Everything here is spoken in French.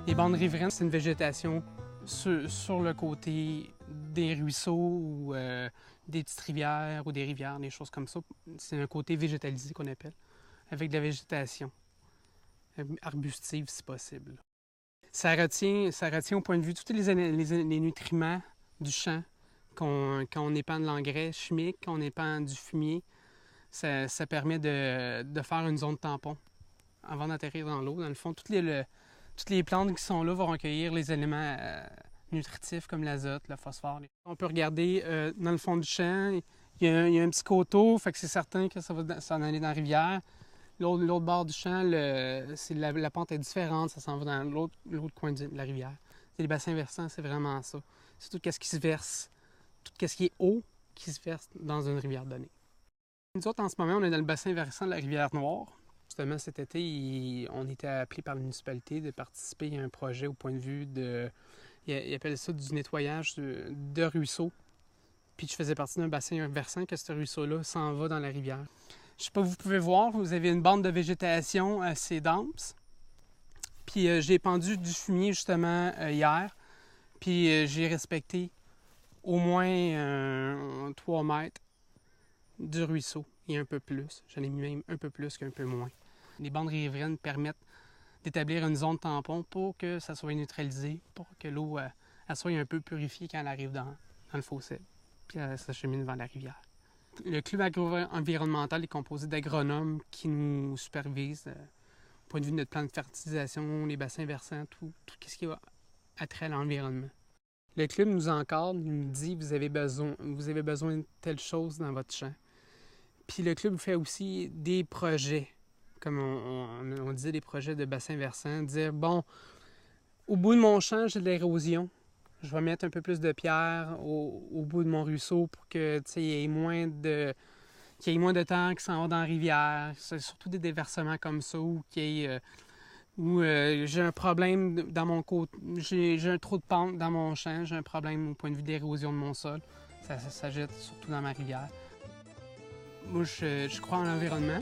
Les bandes riveraines, c'est une végétation sur le côté des ruisseaux ou des petites rivières ou des rivières, des choses comme ça. C'est un côté végétalisé qu'on appelle, avec de la végétation arbustive si possible. Ça retient au point de vue tous les nutriments du champ quand on épand de l'engrais chimique, quand on épand du fumier. Ça permet de faire une zone tampon avant d'atterrir dans l'eau. Dans le fond, toutes les plantes qui sont là vont recueillir les éléments nutritifs comme l'azote, le phosphore. On peut regarder dans le fond du champ, il y a un petit coteau, fait que c'est certain que ça va s'en aller dans la rivière. L'autre bord du champ, la pente est différente, ça s'en va dans l'autre coin de la rivière. Les bassins versants, c'est vraiment ça. C'est tout ce qui se verse, tout ce qui est eau qui se verse dans une rivière donnée. Nous autres, en ce moment, on est dans le bassin versant de la rivière Noire. Justement, cet été, on était appelés par la municipalité de participer à un projet au point de vue de... Ils appellent ça du nettoyage de ruisseaux. Puis je faisais partie d'un bassin versant que ce ruisseau-là s'en va dans la rivière. Je sais pas, vous pouvez voir, vous avez une bande de végétation assez dense. Puis j'ai pendu du fumier justement hier. Puis j'ai respecté au moins 3 mètres du ruisseau et un peu plus. J'en ai mis même un peu plus qu'un peu moins. Les bandes riveraines permettent d'établir une zone tampon pour que ça soit neutralisé, pour que l'eau soit un peu purifiée quand elle arrive dans le fossé, puis elle s'achemine vers la rivière. Le club agro-environnemental est composé d'agronomes qui nous supervisent au point de vue de notre plan de fertilisation, les bassins versants, tout ce qui a attrait à l'environnement. Le club nous encadre, nous dit vous avez besoin de telle chose dans votre champ. Puis le club fait aussi des projets, comme on disait, des projets de bassins versants, dire bon, au bout de mon champ, j'ai de l'érosion. Je vais mettre un peu plus de pierre au bout de mon ruisseau pour que il y ait moins de temps qui s'en va dans la rivière. C'est surtout des déversements comme ça où j'ai un problème dans mon côté, j'ai un trou de pente dans mon champ, j'ai un problème au point de vue d'érosion de mon sol. Ça jette surtout dans ma rivière. Moi, je crois en l'environnement.